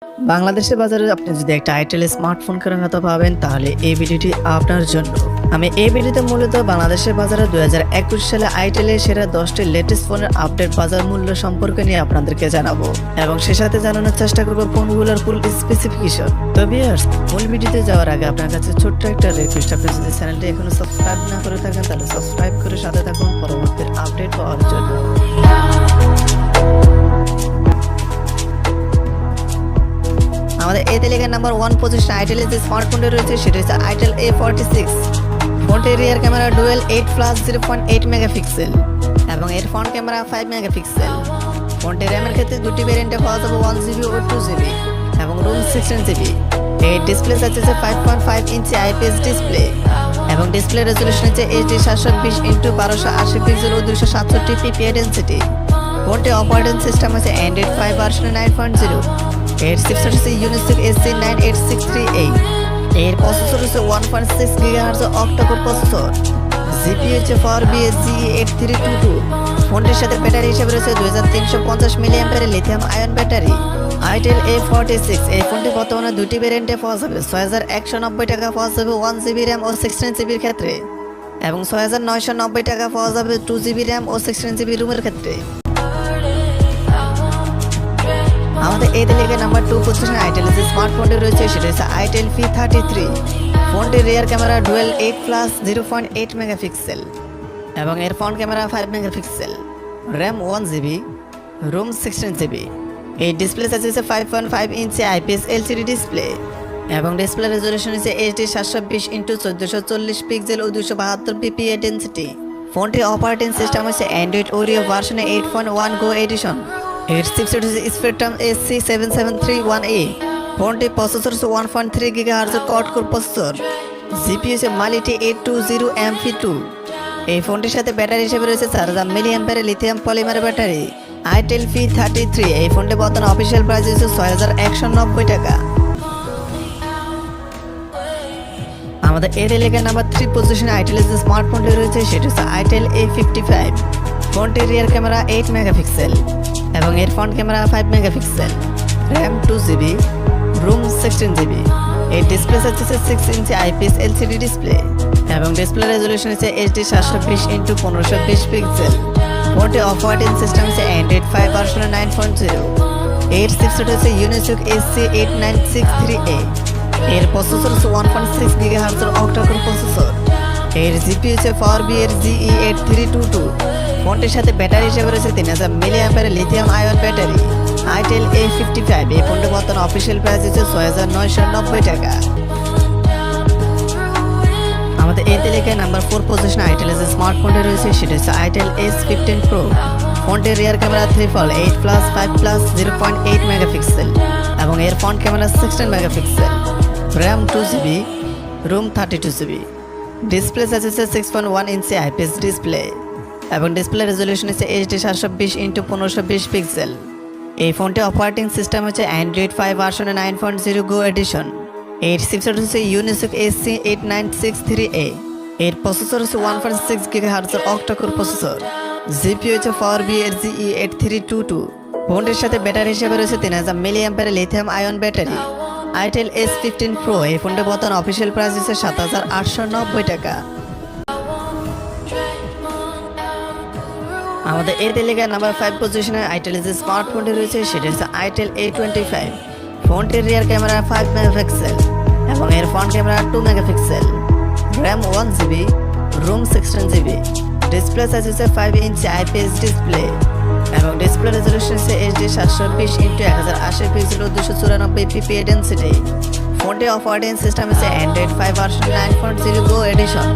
বাংলাদেশের বাজারে আপনি যদি একটা আইটেল স্মার্টফোন কেনাকাটা পাবেন তাহলে এই ভিডিওটি আপনার জন্য। আমি এই ভিডিওতে মূলত বাংলাদেশের বাজারে 2021 সালে আইটেলের সেরা 10টি লেটেস্ট ফোনের আপডেট বাজার মূল্য সম্পর্কে নিয়ে আপনাদেরকে জানাবো এবং সে সাথে জানানোর চেষ্টা করবো ফোনগুলোর ফুল স্পেসিফিকেশন। তো ভিউয়ার্স, মূল ভিডিওতে যাওয়ার আগে আপনার কাছে ছোট্ট একটা রিকোয়েস্ট, আপনি যদি চ্যানেলটি এখনো সাবস্ক্রাইব না করে থাকেন তাহলে সাবস্ক্রাইব করে সাথে থাকুন পরবর্তী আপডেট পাওয়ার জন্য। আমাদের এই তালিকার নাম্বার 1 পজিশন আইটেলের যে স্মার্টফোনটি রয়েছে সেটা হচ্ছে আইটেল A46। ফোনটির রিয়ার ক্যামেরা ডুয়েল 8+ 0.8 মেগাপিক্সেল এবং এর ফ্রন্ট ক্যামেরা 5 মেগাপিক্সেল। ফোনটির র্যামের ক্ষেত্রে দুটি ভ্যারিয়েন্টে পাওয়া যাবে 1GB ও 2GB এবং রুম 16GB। এর ডিসপ্লে আছে 5.5 ইঞ্চি আইপিএস ডিসপ্লে এবং ডিসপ্লে রেজলিউশন হচ্ছে HD 720x1280 পিক্সেল ও 267 ppi ডেনসিটি। ফোনটির অপারেটিং সিস্টেম আছে অ্যান্ড্রয়েড 5 ভার্সন 9.0। এর চিপসেট হচ্ছে ইউনিসোক SC9863A। এর প্রসেসর হচ্ছে 1.6 GHz অক্টা-কোর প্রসেসর। জিপিইউ হচ্ছে GE8322। ফোনটির সাথে ব্যাটারি হিসেবে রয়েছে 2350 mAh lithium ion battery. Itel A46 এই ফোনটি বর্তমানে দুটি ভ্যারিয়েন্টে পাওয়া যাবে। 6190 টাকা পাওয়া যাবে 1GB র্যাম ও 16GB এর ক্ষেত্রে এবং 6990 টাকা পাওয়া যাবে 2GB র্যাম ও 16GB রুমের ক্ষেত্রে। আমাদের এই তালিকায় নাম্বার 2 পজিশনে আইটেল যে স্মার্টফোনটি রয়েছে সেটা হচ্ছে আইটেল P33। ফোনটির রিয়ার ক্যামেরা ডুয়েল 8+ 0.8 মেগাপিক্সেল এবং এর front camera 5 megapixel, RAM 1GB, room 16GB। এই ডিসপ্লে আছে 5.5 ইঞ্চি আইপিএস এলসিডি ডিসপ্লে এবং ডিসপ্লে রেজলিউশন হচ্ছে HD 720x1440 পিক্সেল ও 272 ppi ডেনসিটি। ফোনটির অপারেটিং সিস্টেম হচ্ছে অ্যান্ড্রয়েড ওরিও ভার্সন 8.1 গো এডিশন। এর চিপসেট হচ্ছে স্পেকট্রাম SC7731A। ফোনটির প্রসেসর হচ্ছে 1.3 GHz কোয়াড-কোর প্রসেসর। জিপিইউ হচ্ছে মালিটি 820MP2। এই ফোনটির সাথে ব্যাটারি হিসেবে রয়েছে 4000 mAh lithium polymer battery. Itel P33 এই ফোনটি বর্তমানে অফিসিয়াল প্রাইস হচ্ছে 6190 টাকা। আমাদের এই তালিকার নাম্বার 3 পজিশনে আইটেলের যে স্মার্টফোনটি রয়েছে সেটা হচ্ছে আইটেল A55। ফোনটির রিয়ার ক্যামেরা 8 মেগাপিক্সেল এবং এর front camera 5 megapixel, RAM 2GB, room 16GB। এর ডিসপ্লে আছে 6 ইঞ্চি আইপিএস এলসিডি ডিসপ্লে এবং ডিসপ্লে রেজলিউশন হচ্ছে HD 720x1520 পিক্সেল। ফোনটির অপারেটিং সিস্টেম হচ্ছে অ্যান্ড্রয়েড 5 ভার্সন 9.0। এর চিপসেট হচ্ছে ইউনিসোক SC8963A। এর প্রসেসর হচ্ছে 1.6 GHz অক্টা-কোর প্রসেসর। এর জিপিইউ হচ্ছে GE8322। ফোনটির সাথে ব্যাটারি হিসেবে রয়েছে 3000 mAh lithium ion battery. Itel A55 এই ফোনটি বর্তমানে অফিসিয়াল প্রাইস হচ্ছে 6990 টাকা। আমাদের এই তালিকায় নাম্বার 4 পজিশনে আইটেলের যে স্মার্টফোনটি রয়েছে সেটা হচ্ছে আইটেল S15 Pro। ফোনটির রিয়ার ক্যামেরা 8+ 5+ 0.8 মেগাপিক্সেল এবং এর front camera 16 megapixel, RAM 2GB, room 32GB। Display আছে 6.1 ইঞ্চি আইপিএস ডিসপ্লে এবং ডিসপ্লে রেজলিউশন হচ্ছে HD 720x1520 পিক্সেল। এই ফোনটি অপারেটিং সিস্টেম হচ্ছে অ্যান্ড্রয়েড 5 ভার্সন 9.0 গো এডিশন। এর চিপসেট হচ্ছে ইউনিসোক SC8963A। এর প্রসেসর হচ্ছে 1.6 GHz অক্টা-কোর প্রসেসর। জিপিইউ হচ্ছে GE8322। ফোনটির সাথে ব্যাটারি হিসেবে রয়েছে 3000 mAh lithium ion battery. Itel S15 Pro এই ফোনটি বর্তমানে অফিসিয়াল প্রাইস হচ্ছে 7890 টাকা। আমাদের এই তালিকায় নাম্বার 5 পজিশনে আইটেলের যে স্মার্টফোনটি রয়েছে সেটা হচ্ছে আইটেল A25। ফোনটির রিয়ার ক্যামেরা 5 মেগাপিক্সেল এবং এর front camera 2 megapixel, RAM 1GB, room 16GB। Display size হচ্ছে 5 ইঞ্চি আইপিএস ডিসপ্লে এবং ডিসপ্লে রেজলিউশন হচ্ছে HD 720x1080 পিক্সেল ও 294 ppi ডেনসিটি। ফোনটির অপারেটিং সিস্টেম হচ্ছে অ্যান্ড্রয়েড 5 ভার্সন 9.0 গো এডিশন।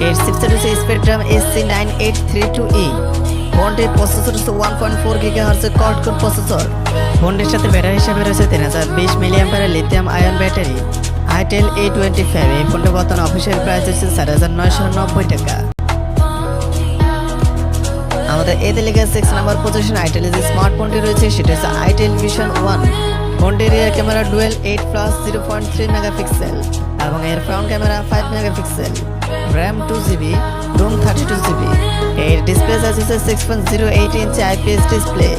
এর চিপসেট হচ্ছে স্পেকট্রাম SC9832E। ফোনটির প্রসেসর হচ্ছে 1.4 GHz কোয়াড-কোর প্রসেসর। ফোনটির সাথে ব্যাটারি হিসেবে রয়েছে 3020 mAh lithium ion battery. Itel A25 এই ফোনটি বর্তমানে অফিসিয়াল প্রাইস হচ্ছে 4990 টাকা। আমাদের এই তালিকায় 6 নাম্বার পজিশনে আইটেলের যে স্মার্টফোনটি রয়েছে সেটা হচ্ছে আইটেল Vision One। ফোনটির রিয়ার ক্যামেরা ডুয়েল 8+ 0.3 মেগাপিক্সেল এবং এর front camera 5 megapixel, RAM 2GB, room 32GB। এর ডিসপ্লে আছে 6.08 ইঞ্চি আইপিএস ডিসপ্লে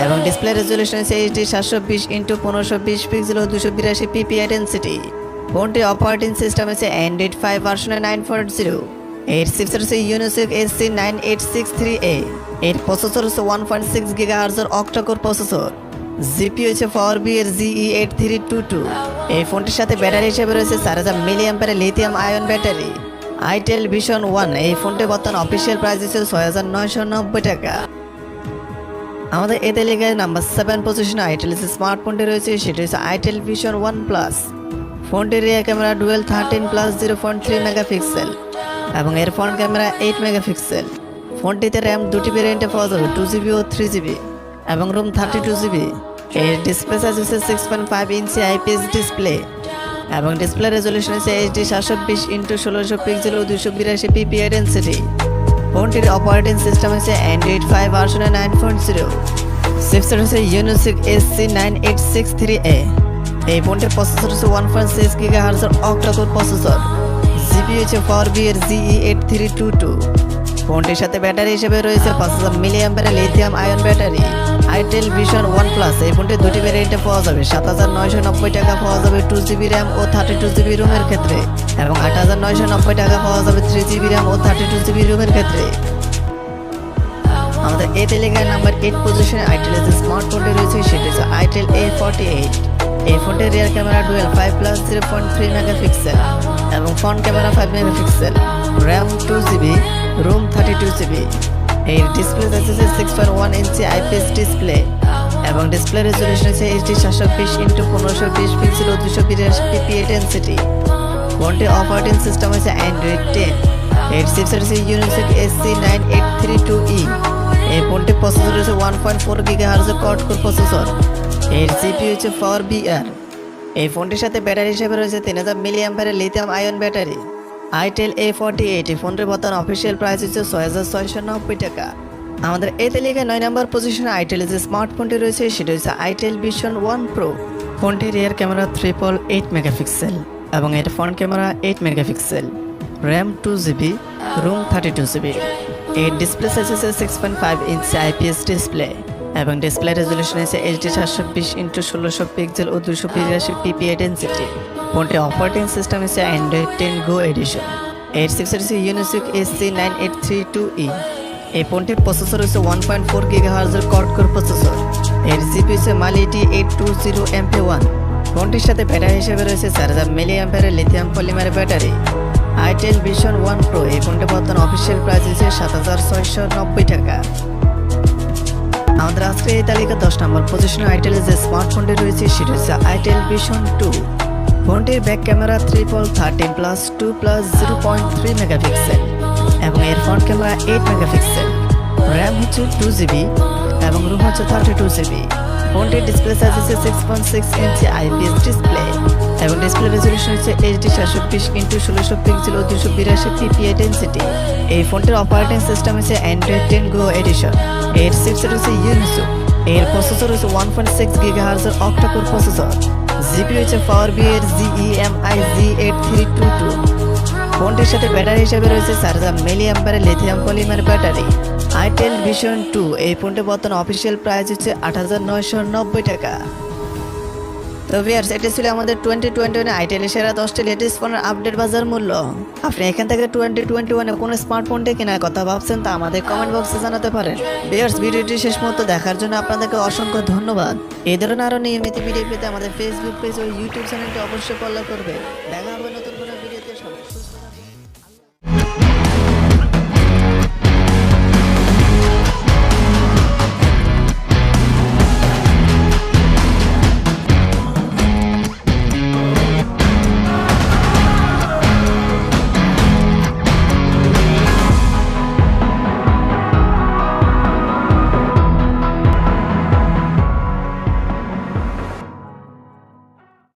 এবং ডিসপ্লে রেজুলেশন হচ্ছে এইচডি 720x1520 পিক্সেল ও 282 পিপিআই ডেনসিটি। ফোনটি অপারেটিং সিস্টেম হচ্ছে অ্যান্ড্রয়েড 5 ভার্সনের 9.0। এর চিপসেট হচ্ছে ইউনিসোক SC9863A। এর প্রসেসর হচ্ছে 1.6 GHz অক্টা-কোর প্রসেসর। জিপি হচ্ছে ফরবি এর GE8322। এই ফোনটির সাথে ব্যাটারি হিসেবে রয়েছে 4000 mAh lithium ion battery. Itel vision 1 এই ফোনটি বর্তমান অফিসিয়াল প্রাইস হচ্ছে 6990 টাকা। আমাদের এই তালিকায় নাম্বার 7 পজিশনে আইটেল স্মার্টফোনটি রয়েছে, সেটি হচ্ছে আইটেল ভিশন 1 প্লাস। ফোনটির রিয়ার ক্যামেরা ডুয়েল 13+0.3 মেগাপিক্সেল এবং এর ফ্রন্ট ক্যামেরা 8 মেগাপিক্সেল। ফোনটিতে র্যাম দুটি ভেরিয়েন্টে পাওয়া যাবে, 2GB ও 3GB এবং রুম 32GB। এর ডিসপ্লে সাইজ হচ্ছে 6.5 ইঞ্চি আইপিএস ডিসপ্লে এবং ডিসপ্লে রেজুলেশন হচ্ছে এইচডি 720x1600 পিক্সেল ও 282 পিপিআই ডেনসিটি। ফোনটির অপারেটিং সিস্টেম হচ্ছে অ্যান্ড্রয়েড 5 ভার্সনের 9.0। চিপসেট হচ্ছে ইউনিসোক SC9863A। এই ফোনটির প্রসেসর হচ্ছে 1.6 GHz অক্টা-কোর প্রসেসর। জিপি হচ্ছে ফরবি এর GE8322। ফোনটির সাথে ব্যাটারি হিসেবে রয়েছে 5000 mAh lithium ion battery. Itel vision 1 plus এই ফোনটি দুটি ভেরিয়েন্টে পাওয়া যাবে, 7990 টাকা পাওয়া যাবে 2GB র্যাম ও 32GB রুমের ক্ষেত্রে এবং 8990 টাকা পাওয়া যাবে 3GB র্যাম ও 32GB রুমের ক্ষেত্রে। আমাদের এই তালিকায় নাম্বার 8 পজিশনে আইটেল স্মার্টফোনটি রয়েছে, সেটি হচ্ছে আইটেল A48। এই ফোনটির রিয়ার ক্যামেরা ডুয়েল 5+0.3 মেগাপিক্সেল এবং front camera 5 megapixel, RAM 2GB, room 32GB। এর ডিসপ্লে সাইজ হচ্ছে 6.1 ইঞ্চি আইপিএস ডিসপ্লে এবং ডিসপ্লে রেজুলেশন হচ্ছে এইচডি 720x1520 পিক্সেল ও 282 পিপিআই ডেনসিটি। ফোনটির অপারেটিং সিস্টেম হচ্ছে অ্যান্ড্রয়েড 10। এর চিপসেট হচ্ছে ইউনিসোক SC9832E। এই ফোনটির প্রসেসর হচ্ছে 1.4 GHz কোয়াড-কোর প্রসেসর। এর জিপি হচ্ছে ফরবিআর। এই ফোনটির সাথে ব্যাটারি হিসেবে রয়েছে 3000 mAh lithium ion battery. Itel A48 এই ফোনটির বর্তমান অফিসিয়াল প্রাইস হচ্ছে 6690 টাকা। আমাদের এই তালিকায় 9 নম্বর পজিশনে আইটেল যে স্মার্টফোনটি রয়েছে, সেটি হচ্ছে আইটেল ভিশন 1 প্রো। ফোনটির রিয়ার ক্যামেরা 8 মেগাপিক্সেল এবং এর front camera 8 megapixel, RAM 2GB, room 32GB। এর ডিসপ্লে সাইজ হচ্ছে 6.5 ইঞ্চি আইপিএস ডিসপ্লে এবং ডিসপ্লে রেজুলেশন হচ্ছে এইচডি 720x1600 পিক্সেল ও 282 পিপিআই ডেনসিটি। ফোনটির অপারেটিং সিস্টেম হচ্ছে অ্যান্ড্রয়েড 10 গো এডিশন। এর চিপসেট হচ্ছে ইউনিসোক SC9832E। এই ফোনটির প্রসেসর হচ্ছে 1.4 GHz কোয়াড-কোর প্রসেসর। এর জিপি হচ্ছে Mali-T 820MP1। ফোনটির সাথে ব্যাটারি হিসেবে রয়েছে 4000 mAh lithium polymer battery. Itel vision 1 pro এই ফোনটির বর্তমান অফিসিয়াল প্রাইস হচ্ছে 7690 টাকা। আমাদের আজকে এই তালিকা 10 নম্বর পজিশনে আইটেলের যে স্মার্টফোনটি রয়েছে, সেটি হচ্ছে আইটেল ভিশন 2। ফোনটির ব্যাক ক্যামেরা 13+2+0.3 মেগাপিক্সেল এবং এর ফ্রন্ট ক্যামেরা 8 মেগাপিক্সেল, র্যাম হচ্ছে 2GB এবং রুম হচ্ছে 32GB। ফোনটির ডিসপ্লে সাইজ হচ্ছে 6.6 ইঞ্চি আইপিএস ডিসপ্লে এবং ডিসপ্লে রেজুলেশন হচ্ছে এইচডি 720x1600 পিক্সেল ও 282 পিপিআই ডেনসিটি। এই ফোনটির অপারেটিং সিস্টেম হচ্ছে অ্যান্ড্রয়েড 10 গো এডিশন। এর চিপসেট হচ্ছে ইউনিসোক। এর প্রসেসর হচ্ছে 1.6 GHz অক্টা-কোর প্রসেসর। জিপি হচ্ছে ফরবি এর GE8322। ফোনটির সাথে ব্যাটারি হিসেবে রয়েছে 4000 mAh lithium polymer battery. Itel vision 2 এই ফোনটির বর্তমান অফিসিয়াল প্রাইস হচ্ছে 8990 টাকা। তো ভিউয়ার্স, এটা ছিল আমাদের 2021 আইটেলের সেরা 10টি লেটেস্ট ফোনের আপডেট বাজার মূল্য। আপনি এখান থেকে 2021 কোন স্মার্টফোনটি কেনার কথা ভাবছেন তা আমাদের কমেন্ট বক্সে জানাতে পারেন। ভিউয়ার্স, ভিডিওটি শেষ মুহূর্ত দেখার জন্য আপনাদেরকে অসংখ্য ধন্যবাদ। এই ধরনের আরও নিয়মিত ভিডিও পেতে আমাদের ফেসবুক পেজ ও ইউটিউব চ্যানেলটি অবশ্যই ফলো করবেন। দেখা হবে নতুন